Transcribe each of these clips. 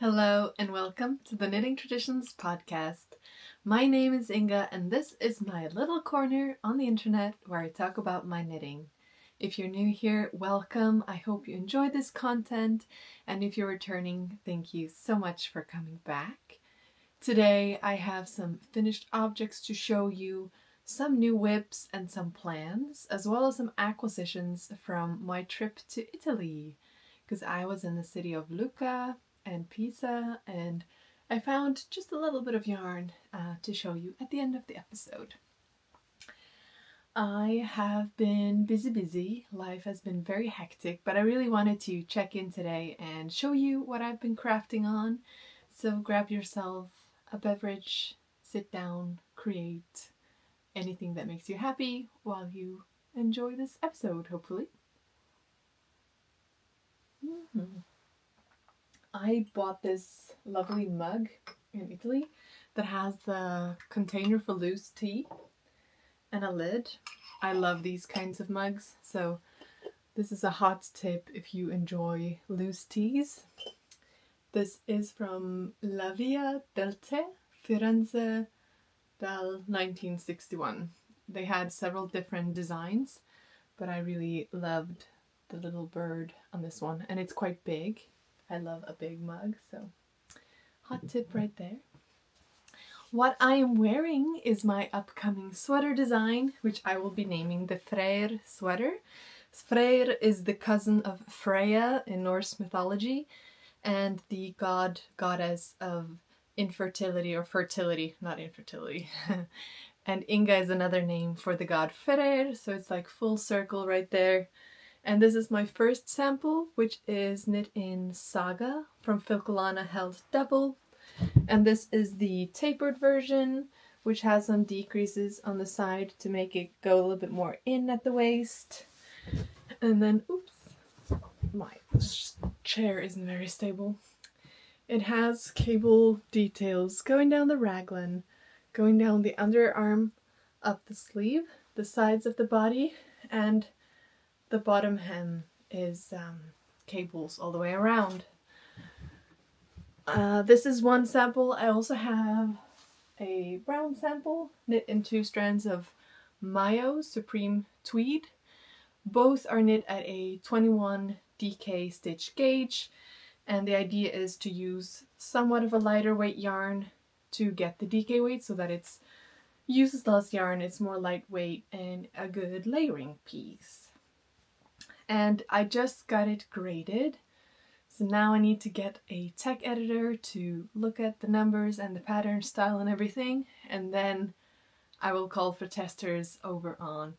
Hello and welcome to the Knitting Traditions Podcast. My name is Inga and this is my little corner on the internet where I talk about my knitting. If you're new here, welcome. I hope you enjoy this content, and if you're returning, thank you so much for coming back. Today I have some finished objects to show you, some new whips and some plans, as well as some acquisitions from my trip to Italy, because I was in the city of Lucca and Pisa, and I found just a little bit of yarn to show you at the end of the episode. I have been busy. Life has been very hectic, but I really wanted to check in today and show you what I've been crafting on. So grab yourself a beverage, sit down, create anything that makes you happy while you enjoy this episode, hopefully. I bought this lovely mug in Italy that has the container for loose tea and a lid. I love these kinds of mugs, so this is a hot tip if you enjoy loose teas. This is from La Via del Tè, Firenze del 1961. They had several different designs, but I really loved the little bird on this one, and it's quite big. I love a big mug, so hot tip right there. What I am wearing is my upcoming sweater design, which I will be naming the Freyr sweater. Freyr is the cousin of Freyr in Norse mythology and the goddess of infertility or fertility, not infertility. And Inga is another name for the god Freyr, so it's like full circle right there. And this is my first sample, which is knit in Saga from Filcolana held double. And this is the tapered version, which has some decreases on the side to make it go a little bit more in at the waist. And then, my chair isn't very stable. It has cable details going down the raglan, going down the underarm, up the sleeve, the sides of the body, and the bottom hem is cables all the way around. This is one sample. I also have a brown sample knit in 2 strands of majo supreme tweed. Both are knit at a 21 DK stitch gauge, and the idea is to use somewhat of a lighter weight yarn to get the DK weight so that it uses less yarn, it's more lightweight and a good layering piece. And I just got it graded, so now I need to get a tech editor to look at the numbers and the pattern style and everything, and then I will call for testers over on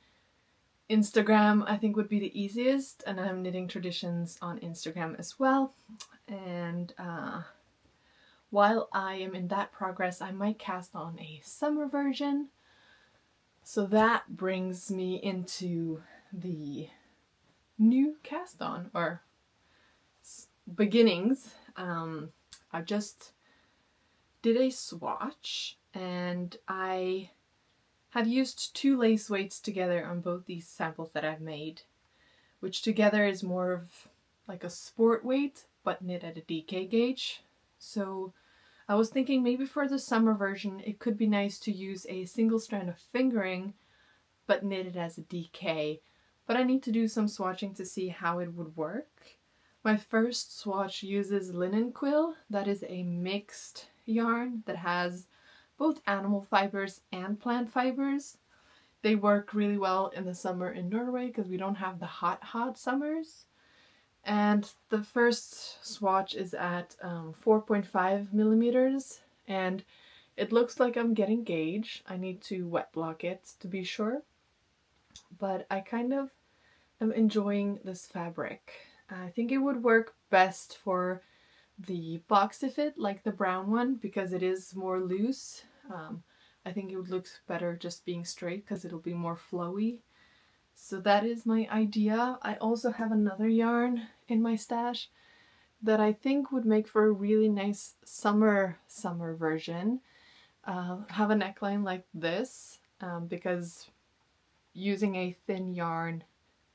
Instagram. I think would be the easiest, and I'm Knitting Traditions on Instagram as well. And while I am in that progress, I might cast on a summer version. So that brings me into the new cast on or beginnings. I just did a swatch, and I have used 2 lace weights together on both these samples that I've made, which together is more of like a sport weight but knit at a DK gauge. So I was thinking maybe for the summer version it could be nice to use a single strand of fingering but knitted as a DK. But I need to do some swatching to see how it would work. My first swatch uses linen quill. That is a mixed yarn that has both animal fibers and plant fibers. They work really well in the summer in Norway because we don't have the hot summers. And the first swatch is at 4.5 millimeters, and it looks like I'm getting gauge. I need to wet block it to be sure. But I kind of am enjoying this fabric. I think it would work best for the boxy fit, like the brown one, because it is more loose. I think it would look better just being straight because it'll be more flowy. So that is my idea. I also have another yarn in my stash that I think would make for a really nice summer version. Have a neckline like this, because using a thin yarn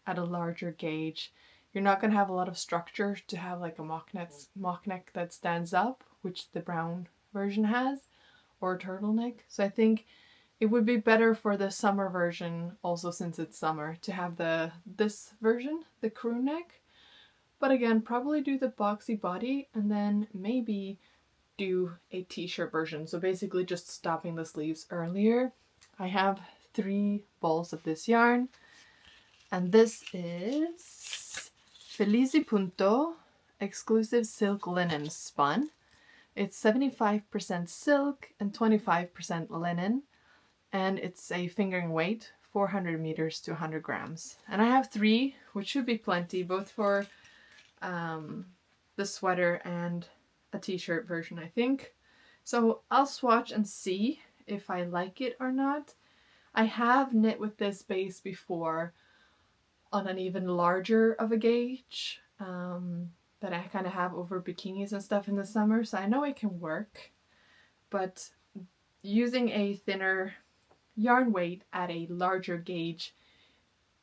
at a larger gauge You're not going to have a lot of structure to have like a mock neck that stands up, which the brown version has, or a turtleneck. So I think it would be better for the summer version, also since it's summer, to have this version, the crew neck. But again, probably do the boxy body and then maybe do a t-shirt version. So basically just stopping the sleeves earlier. I have 3 balls of this yarn. And this is Felice Punto exclusive silk linen spun. It's 75% silk and 25% linen. And it's a fingering weight, 400 meters to 100 grams. And I have 3, which should be plenty, both for the sweater and a t-shirt version, I think. So I'll swatch and see if I like it or not. I have knit with this base before on an even larger of a gauge that I kind of have over bikinis and stuff in the summer, so I know it can work. But using a thinner yarn weight at a larger gauge,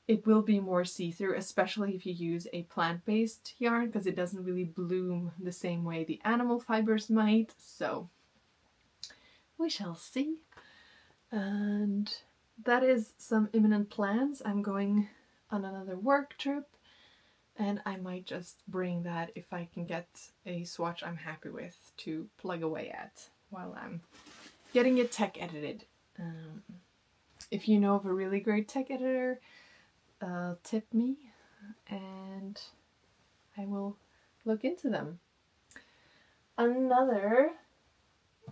it will be more see-through, especially if you use a plant-based yarn, because it doesn't really bloom the same way the animal fibers might. So we shall see. And that is some imminent plans. I'm going on another work trip, and I might just bring that if I can get a swatch I'm happy with to plug away at while I'm getting it tech edited. If you know of a really great tech editor, tip me and I will look into them. Another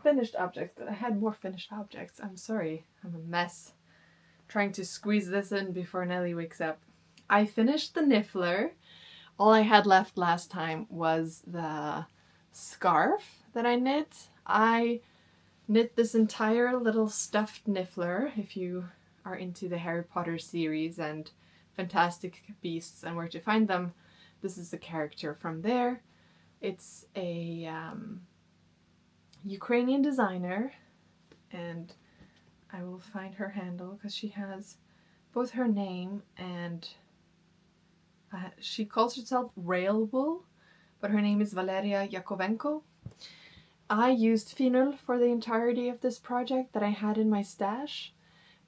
finished object. I had more finished objects. I'm sorry, I'm a mess trying to squeeze this in before Nelly wakes up. I finished the niffler. All I had left last time was the scarf that I knit. I knit this entire little stuffed niffler, if you are into the Harry Potter series and Fantastic Beasts and Where to Find Them. This is a character from there. It's a Ukrainian designer, and I will find her handle because she has both her name and she calls herself Rail Wool, but her name is Valeria Yakovenko. I used finial for the entirety of this project that I had in my stash,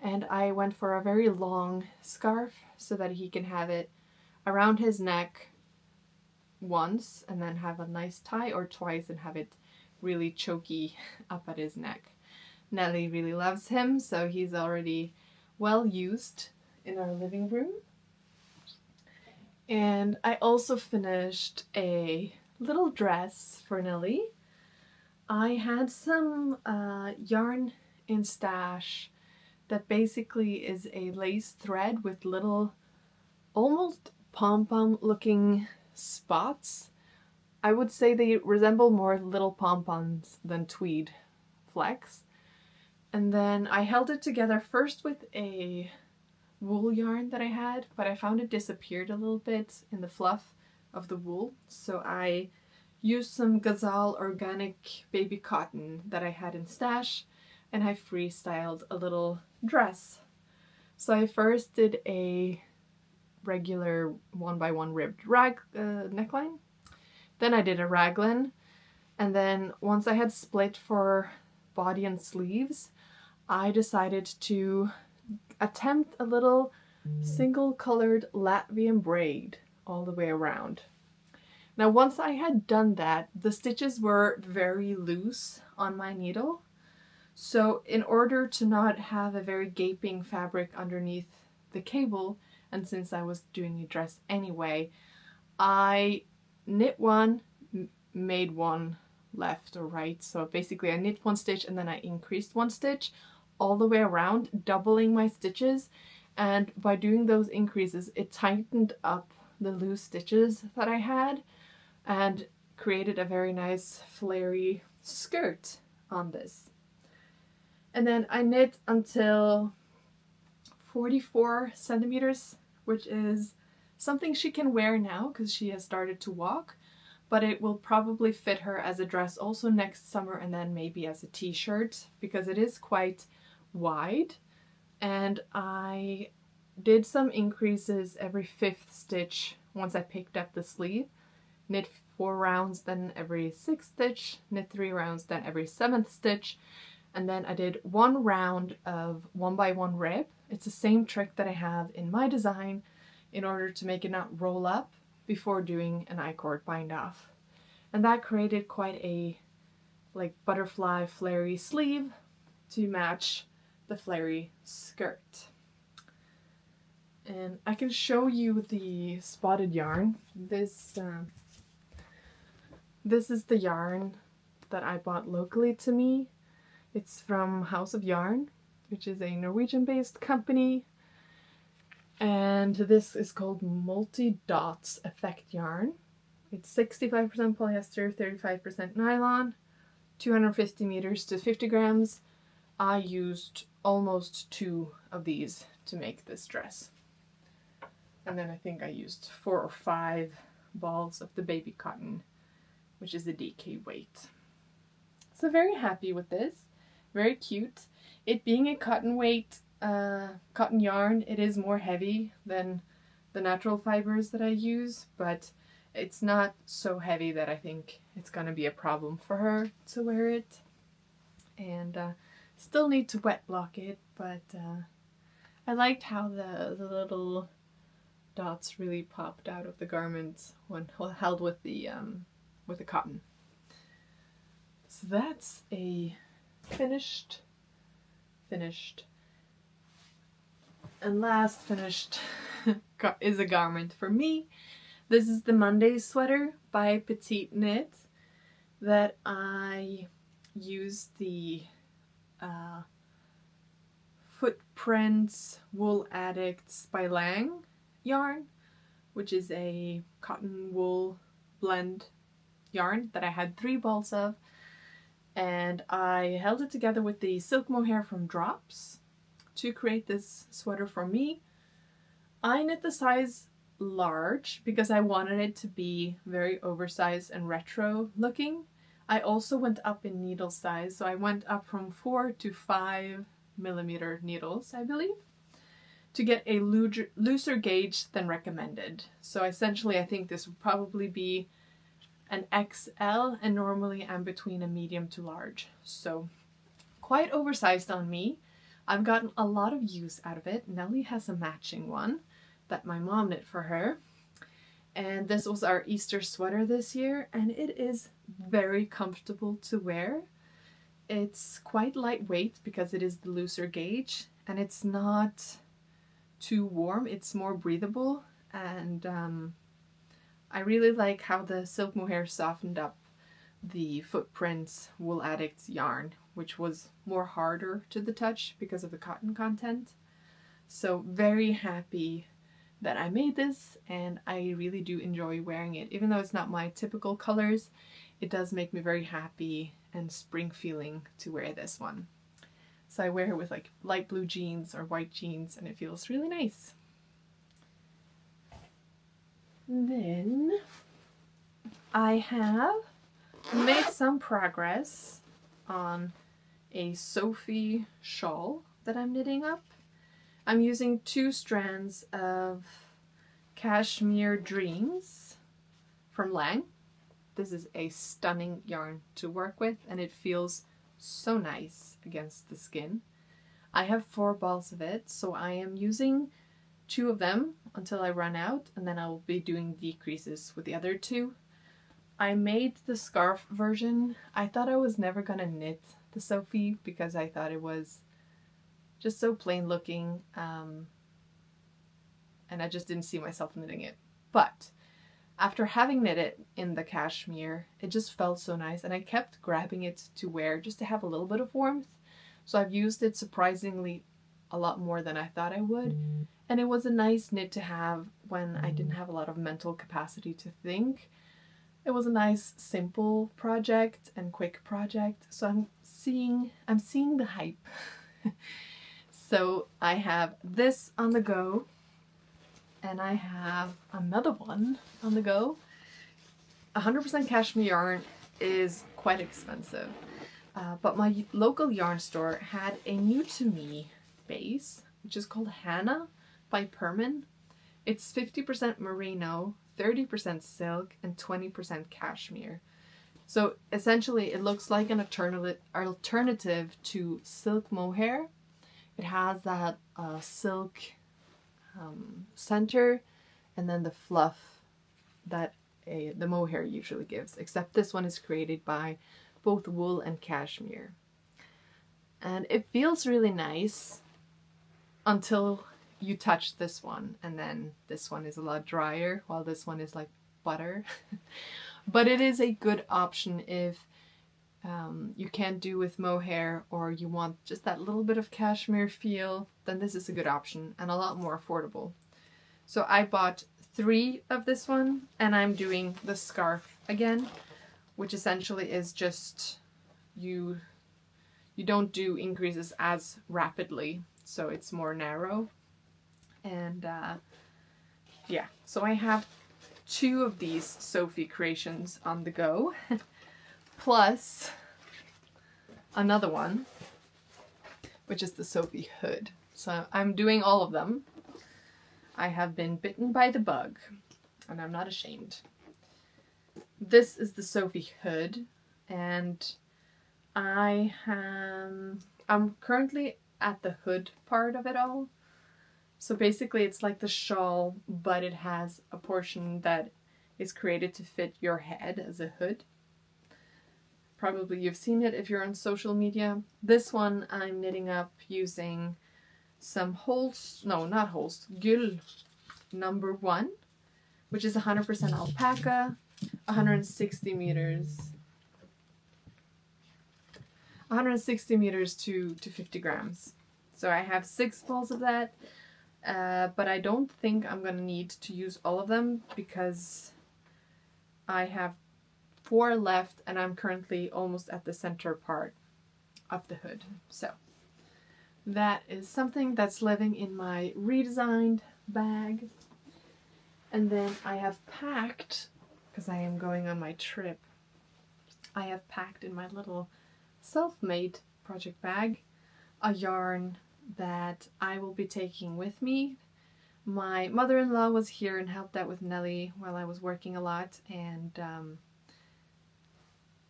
and I went for a very long scarf so that he can have it around his neck once and then have a nice tie, or twice and have it really choky up at his neck. Nelly really loves him, so he's already well used in our living room. And I also finished a little dress for Nelly. I had some yarn in stash that basically is a lace thread with little almost pom-pom looking spots. I would say they resemble more little pom-poms than tweed flecks. And then I held it together first with a wool yarn that I had, but I found it disappeared a little bit in the fluff of the wool. So I used some gazzal organic baby cotton that I had in stash, and I freestyled a little dress. So I first did a regular 1x1 ribbed neckline. Then I did a raglan, and then once I had split for body and sleeves, I decided to attempt a little single colored Latvian braid all the way around. Now once I had done that, the stitches were very loose on my needle. So in order to not have a very gaping fabric underneath the cable, and since I was doing a dress anyway, I knit one, made one left or right. So basically I knit one stitch and then I increased one stitch all the way around, doubling my stitches. And by doing those increases, it tightened up the loose stitches that I had and created a very nice flary skirt on this. And then I knit until 44 centimeters, which is something she can wear now because she has started to walk, but it will probably fit her as a dress also next summer, and then maybe as a t-shirt because it is quite wide. And I did some increases every 5th stitch once I picked up the sleeve. Knit 4 rounds, then every 6th stitch, knit 3 rounds, then every 7th stitch, and then I did 1 round of 1x1 rib. It's the same trick that I have in my design in order to make it not roll up before doing an I-cord bind off. And that created quite a like butterfly flary sleeve to match the flary skirt. And I can show you the spotted yarn. This is the yarn that I bought locally to me. It's from House of Yarn, which is a Norwegian-based company. And this is called Multi-Dots Effect Yarn. It's 65% polyester, 35% nylon, 250 meters to 50 grams. I used almost 2 of these to make this dress. And then I think I used 4 or 5 balls of the baby cotton, which is a DK weight. So very happy with this. Very cute. It being a cotton weight cotton yarn, it is more heavy than the natural fibers that I use, but it's not so heavy that I think it's gonna be a problem for her to wear it. And still need to wet block it, but I liked how the little dots really popped out of the garment when held with the cotton. So that's a finished. And last finished is a garment for me. This is the Monday sweater by Petite Knit that I used the Footprints Wool Addicts by Lang yarn, which is a cotton wool blend yarn that I had 3 balls of, and I held it together with the silk mohair from Drops to create this sweater for me. I knit the size large because I wanted it to be very oversized and retro looking. I also went up in needle size, so I went up from 4 to 5 millimeter needles, I believe, to get a looser gauge than recommended. So essentially I think this would probably be an XL, and normally I'm between a medium to large. So quite oversized on me. I've gotten a lot of use out of it. Nelli has a matching one that my mom knit for her. And this was our Easter sweater this year, and it is very comfortable to wear. It's quite lightweight because it is the looser gauge, and it's not too warm. It's more breathable, and I really like how the silk mohair softened up the Footprints Wool Addicts yarn, which was more harder to the touch because of the cotton content. So very happy that I made this, and I really do enjoy wearing it. Even though it's not my typical colors, it does make me very happy and spring feeling to wear this one. So I wear it with like light blue jeans or white jeans, and it feels really nice. Then I have made some progress on a Sophie shawl that I'm knitting up. I'm using 2 strands of Cashmere Dreams from Lang. This is a stunning yarn to work with, and it feels so nice against the skin. I have 4 balls of it, so I am using 2 of them until I run out, and then I will be doing decreases with the other 2. I made the scarf version. I thought I was never gonna knit the Sophie because I thought it was just so plain looking, and I just didn't see myself knitting it. But after having knit it in the cashmere, it just felt so nice, and I kept grabbing it to wear just to have a little bit of warmth. So I've used it surprisingly a lot more than I thought I would, and it was a nice knit to have when I didn't have a lot of mental capacity to think. It was a nice simple project and quick project, so I'm seeing the hype. So I have this on the go, and I have another one on the go. 100% cashmere yarn is quite expensive, but my local yarn store had a new to me base, which is called Hannah by Perman. It's 50% merino, 30% silk, and 20% cashmere. So essentially it looks like an alternative to silk mohair. It has that silk center and then the fluff that the mohair usually gives, except this one is created by both wool and cashmere. And it feels really nice until you touch this one, and then this one is a lot drier while this one is like butter. But it is a good option if you can't do with mohair or you want just that little bit of cashmere feel, then this is a good option and a lot more affordable. So I bought 3 of this one, and I'm doing the scarf again, which essentially is just you don't do increases as rapidly, so it's more narrow. And yeah, so I have 2 of these Sophie creations on the go, plus another one, which is the Sophie hood. So I'm doing all of them. I have been bitten by the bug, and I'm not ashamed. This is the Sophie hood, and I'm currently at the hood part of it all. So basically it's like the shawl, but it has a portion that is created to fit your head as a hood. Probably you've seen it if you're on social media. This one I'm knitting up using some G-uld number 1, which is 100% alpaca, 160 meters to 50 grams. So I have 6 balls of that, but I don't think I'm gonna need to use all of them because I have 4 left and I'm currently almost at the center part of the hood. So that is something that's living in my redesigned bag. And then I have packed, because I am going on my trip, I have packed in my little self-made project bag a yarn that I will be taking with me. My mother-in-law was here and helped out with Nelli while I was working a lot, and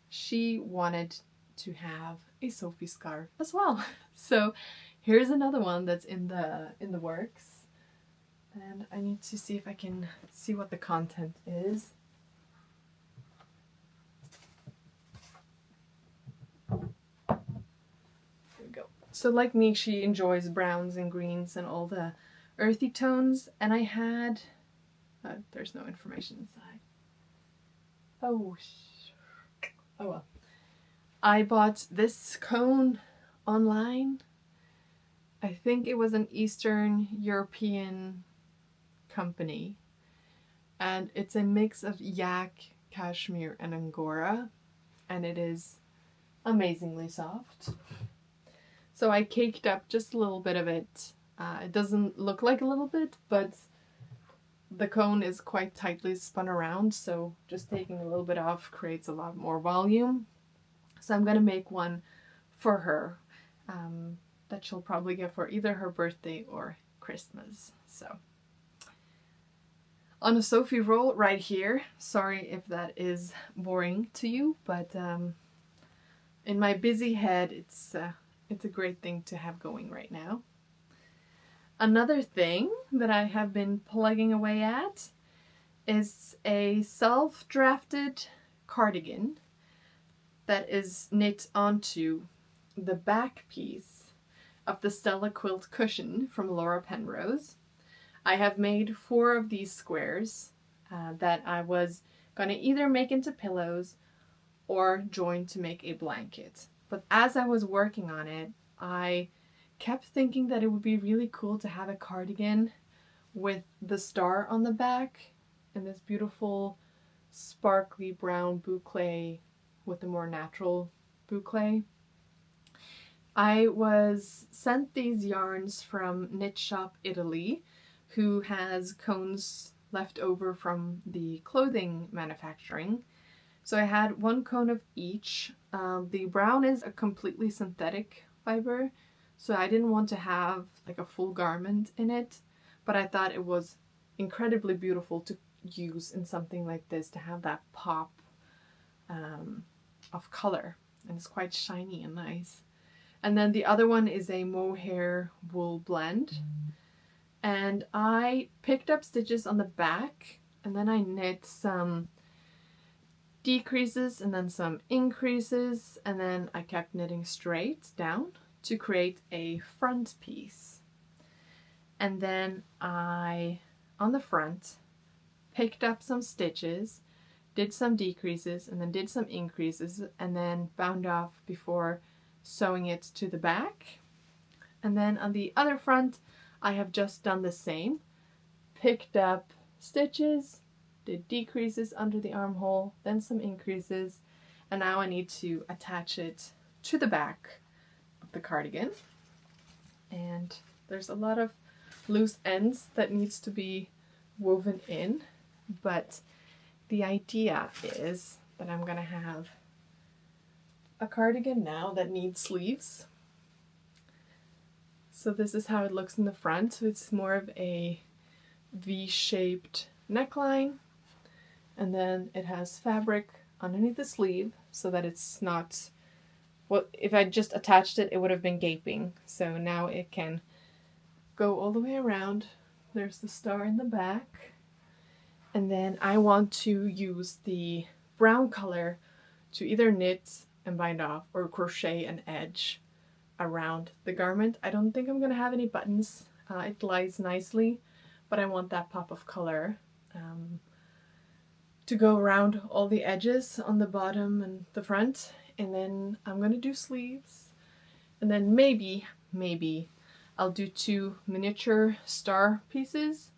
she wanted to have a Sophie scarf as well. So here's another one that's in the works, and I need to see if I can see what the content is. There we go. So like me, she enjoys browns and greens and all the earthy tones, and I had there's no information inside. Oh well. I bought this cone online. I think it was an Eastern European company, and it's a mix of yak, cashmere, and angora, and it is amazingly soft. So I caked up just a little bit of it. It doesn't look like a little bit, but the cone is quite tightly spun around, so just taking a little bit off creates a lot more volume. So I'm going to make one for her that she'll probably get for either her birthday or Christmas. So on a Sophie roll right here. Sorry if that is boring to you, but in my busy head, it's a great thing to have going right now. Another thing that I have been plugging away at is a self-drafted cardigan that is knit onto the back piece of the Stella quilt cushion from Laura Penrose. I have made 4 of these squares that I was going to either make into pillows or join to make a blanket. But as I was working on it, I kept thinking that it would be really cool to have a cardigan with the star on the back and this beautiful sparkly brown boucle with a more natural boucle. I was sent these yarns from Knit Shop Italy, who has cones left over from the clothing manufacturing. So I had 1 cone of each. The brown is a completely synthetic fiber, so I didn't want to have like a full garment in it, but I thought it was incredibly beautiful to use in something like this, to have that pop of color, and it's quite shiny and nice. And then the other one is a mohair wool blend, and I picked up stitches on the back, and then I knit some decreases and then some increases, and then I kept knitting straight down to create a front piece. And then I, on the front, picked up some stitches, did some decreases, and then did some increases, and then bound off before sewing it to the back. And then on the other front, I have just done the same. Picked up stitches, did decreases under the armhole, then some increases, and now I need to attach it to the back of the cardigan. And there's a lot of loose ends that needs to be woven in, but the idea is that I'm gonna have a cardigan now that needs sleeves. So this is how it looks in the front. So it's more of a V-shaped neckline, and then it has fabric underneath the sleeve so that it's not, well, if I just attached it, it would have been gaping. So now it can go all the way around. There's the star in the back. And then I want to use the brown color to either knit and bind off or crochet an edge around the garment. I don't think I'm going to have any buttons. It lies nicely, but I want that pop of color to go around all the edges on the bottom and the front. And then I'm going to do sleeves. And then maybe I'll do 2 miniature star pieces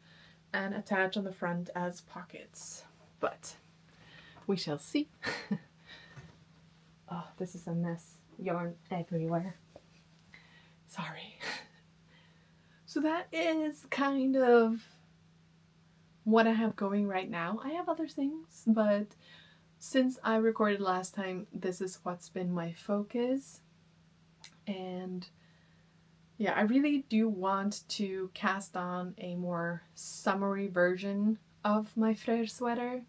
and attach on the front as pockets. But we shall see. Oh, this is a mess. Yarn everywhere. Sorry. So that is kind of what I have going right now. I have other things, but since I recorded last time, this is what's been my focus. And yeah, I really do want to cast on a more summery version of my Freyr sweater,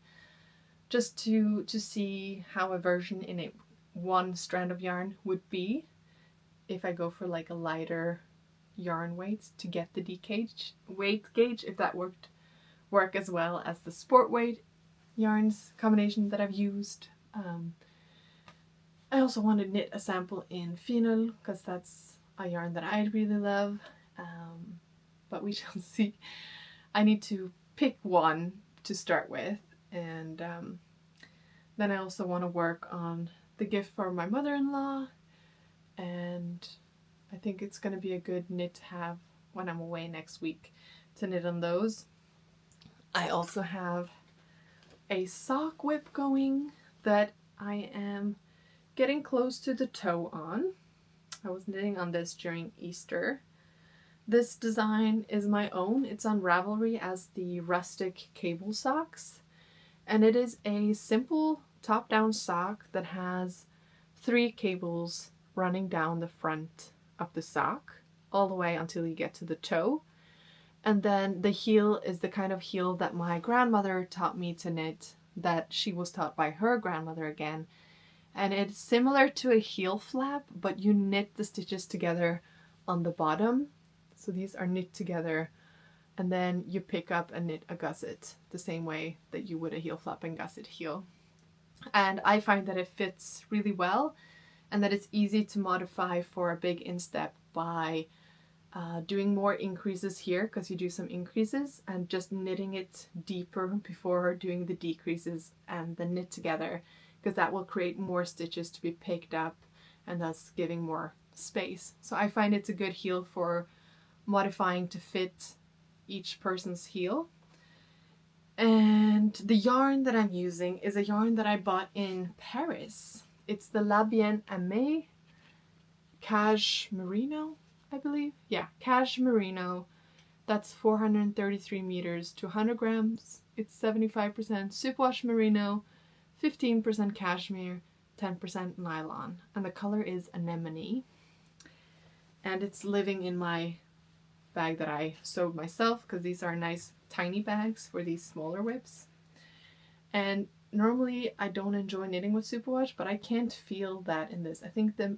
just to see how a version in a one strand of yarn would be if I go for like a lighter yarn weight to get the weight gauge, if that would work as well as the sport weight yarns combination that I've used. I also want to knit a sample in fennel because that's a yarn that I really love, but we shall see. I need to pick one to start with, and then I also want to work on the gift for my mother-in-law, and I think it's going to be a good knit to have when I'm away next week to knit on those. I also have a sock whip going that I am getting close to the toe on. I was knitting on this during Easter. This design is my own. It's on Ravelry as the rustic cable socks, and it is a simple top-down sock that has 3 cables running down the front of the sock all the way until you get to the toe. And then the heel is the kind of heel that my grandmother taught me to knit, that she was taught by her grandmother again. And it's similar to a heel flap, but you knit the stitches together on the bottom. So these are knit together, and then you pick up and knit a gusset the same way that you would a heel flap and gusset heel. And I find that it fits really well, and that it's easy to modify for a big instep by doing more increases here, because you do some increases, and just knitting it deeper before doing the decreases and then knit together, because that will create more stitches to be picked up and thus giving more space. So I find it's a good heel for modifying to fit each person's heel. And the yarn that I'm using is a yarn that I bought in Paris. It's the aime cashmerino, I believe. Yeah, cashmerino. That's 433 meters to 100 grams. It's 75% superwash merino, 15% cashmere, 10% nylon. And the color is anemone. And it's living in my bag that I sewed myself, because these are nice tiny bags for these smaller whips. And normally I don't enjoy knitting with superwash, but I can't feel that in this. I think the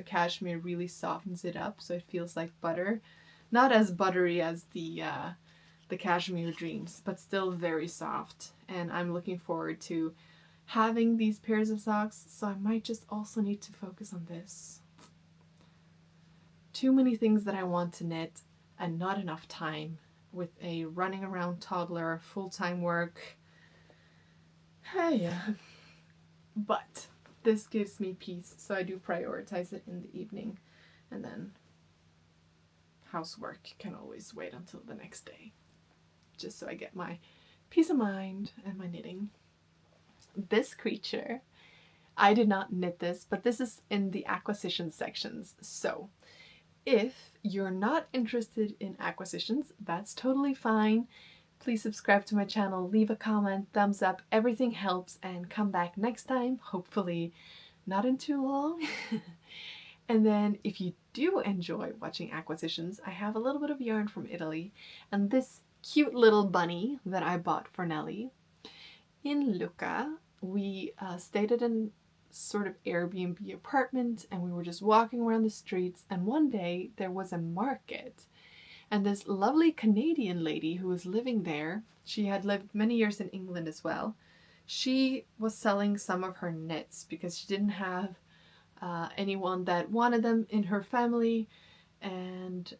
cashmere really softens it up, so it feels like butter. Not as buttery as the cashmere dreams, but still very soft. And I'm looking forward to having these pairs of socks, so I might just also need to focus on this. Too many things that I want to knit and not enough time with a running around toddler, full-time work. Yeah. But this gives me peace, so I do prioritize it in the evening, and then housework can always wait until the next day, just so I get my peace of mind and my knitting. This creature, I did not knit this, but this is in the acquisition sections. So if you're not interested in acquisitions, that's totally fine. Please subscribe to my channel, leave a comment, thumbs up, everything helps, and come back next time, hopefully not in too long. And then if you do enjoy watching acquisitions, I have a little bit of yarn from Italy, and this cute little bunny that I bought for Nelly. In Lucca, we stayed at a sort of Airbnb apartment, and we were just walking around the streets, and one day there was a market. And this lovely Canadian lady who was living there, she had lived many years in England as well, she was selling some of her knits because she didn't have anyone that wanted them in her family. And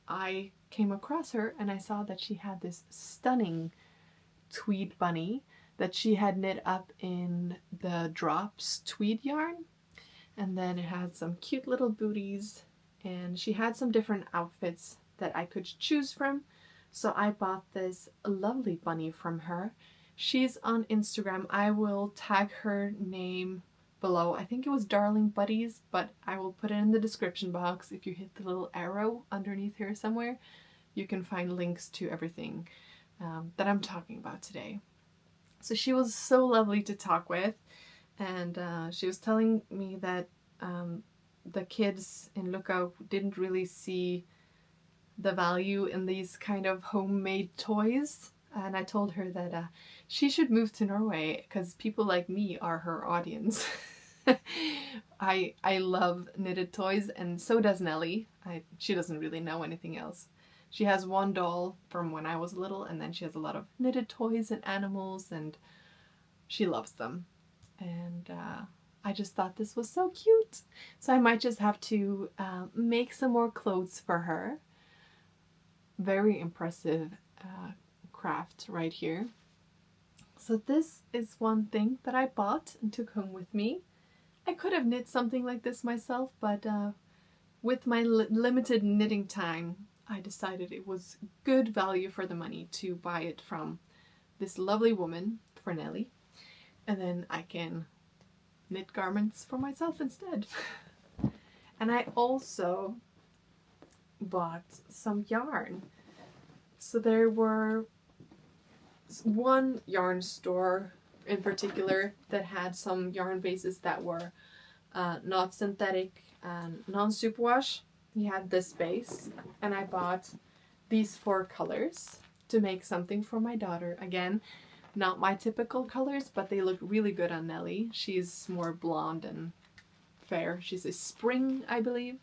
I came across her and I saw that she had this stunning tweed bunny that she had knit up in the drops tweed yarn. And then it had some cute little booties, and she had some different outfits that I could choose from. So I bought this lovely bunny from her. She's on Instagram. I will tag her name below. I think it was Darling Buddies, but I will put it in the description box. If you hit the little arrow underneath here somewhere, you can find links to everything that I'm talking about today. So she was so lovely to talk with, and she was telling me that the kids in Lucca didn't really see the value in these kind of homemade toys, and I told her that she should move to Norway because people like me are her audience. I love knitted toys, and so does Nelly. She doesn't really know anything else. She has one doll from when I was little, and then she has a lot of knitted toys and animals, and she loves them. And I just thought this was so cute. So I might just have to make some more clothes for her. Very impressive craft right here. So this is one thing that I bought and took home with me. I could have knit something like this myself, but with my limited knitting time, I decided it was good value for the money to buy it from this lovely woman for Nelly. And then I can knit garments for myself instead. And I also bought some yarn. So there were one yarn store in particular that had some yarn bases that were not synthetic and non-superwash. He had this base, and I bought these 4 colors to make something for my daughter. Again, not my typical colors, but they look really good on Nelly. She's more blonde and fair. She's a spring, I believe.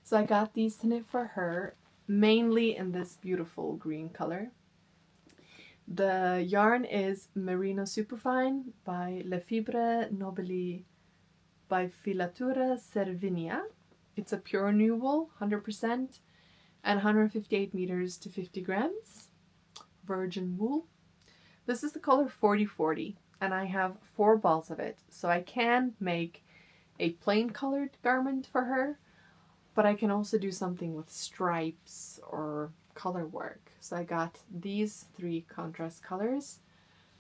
So I got these to knit for her, mainly in this beautiful green color. The yarn is Merino Superfine by Le Fibre Nobili by Filatura Cervinia. It's a pure new wool, 100%, and 158 meters to 50 grams. Virgin wool. This is the color 4040, and I have 4 balls of it. So I can make a plain colored garment for her, but I can also do something with stripes or color work. So I got these 3 contrast colors.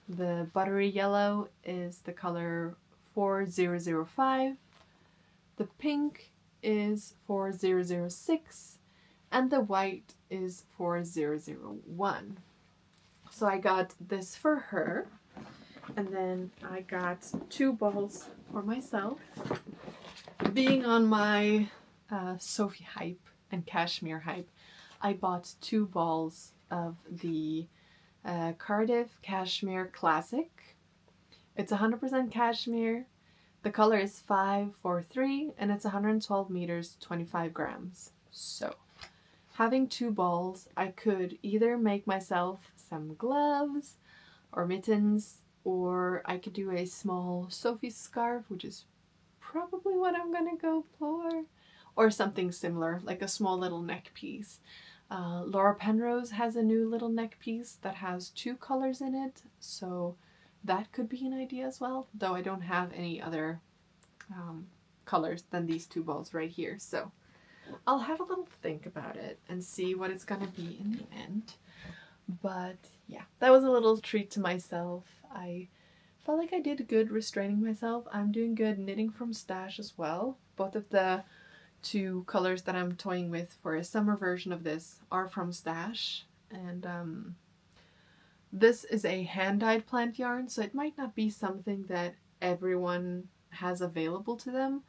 The buttery yellow is the color 4005. The pink is 4006, and the white is 4001. So I got this for her, and then I got 2 balls for myself. Being on my Sophie hype and cashmere hype, I bought 2 balls of the Cardiff Cashmere Classic. It's 100% cashmere. The color is 543 and it's 112 meters, 25 grams. So, having 2 balls, I could either make myself some gloves or mittens, or I could do a small sophie scarf, which is probably what I'm gonna go for, or something similar, like a small little neck piece. Laura Penrose has a new little neck piece that has 2 colors in it, so that could be an idea as well, though I don't have any other colors than these 2 balls right here. So I'll have a little think about it and see what it's gonna be in the end. But yeah, that was a little treat to myself. I felt like I did good restraining myself. I'm doing good knitting from stash as well. Both of the 2 colors that I'm toying with for a summer version of this are from stash, and this is a hand-dyed plant yarn, so it might not be something that everyone has available to them,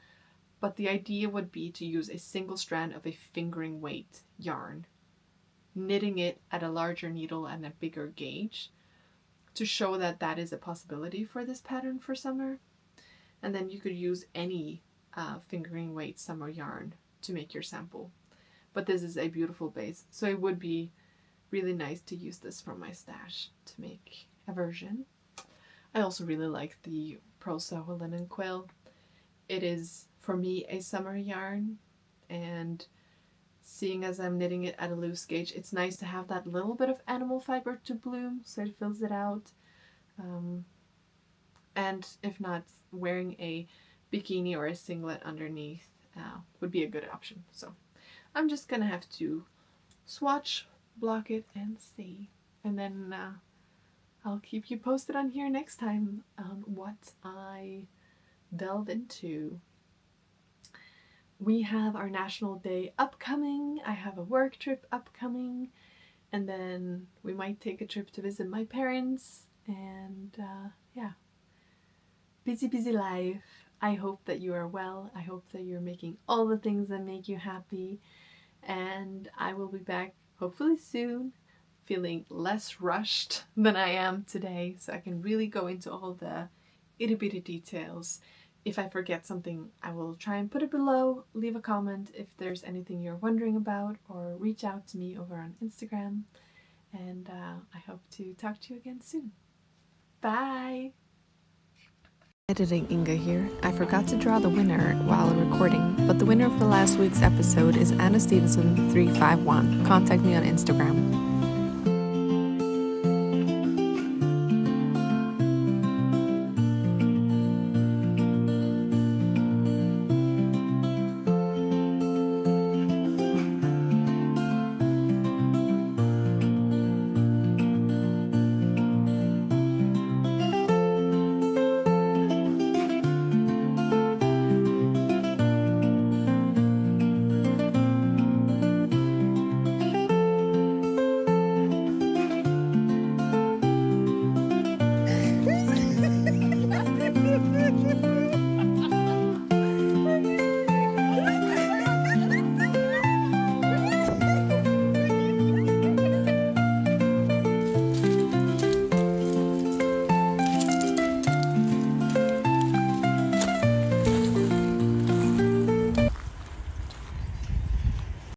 but the idea would be to use a single strand of a fingering weight yarn, knitting it at a larger needle and a bigger gauge to show that that is a possibility for this pattern for summer. And then you could use any fingering weight summer yarn to make your sample. But this is a beautiful base, so it would be really nice to use this from my stash to make a version. I also really like the Pro Sew linen quill. It is, for me, a summer yarn, and seeing as I'm knitting it at a loose gauge, it's nice to have that little bit of animal fiber to bloom, so it fills it out. And if not, wearing a bikini or a singlet underneath would be a good option. So I'm just gonna have to swatch, block it, and see. And then I'll keep you posted on here next time on what I delve into. We have our National Day upcoming. I have a work trip upcoming. And then we might take a trip to visit my parents. And yeah, busy life. I hope that you are well. I hope that you're making all the things that make you happy. And I will be back hopefully soon, feeling less rushed than I am today, so I can really go into all the itty bitty details. If I forget something, I will try and put it below. Leave a comment if there's anything you're wondering about, or reach out to me over on Instagram. And I hope to talk to you again soon. Bye! Editing Inga here. I forgot to draw the winner while recording, but the winner for last week's episode is Anna Stevenson 351. Contact me on Instagram.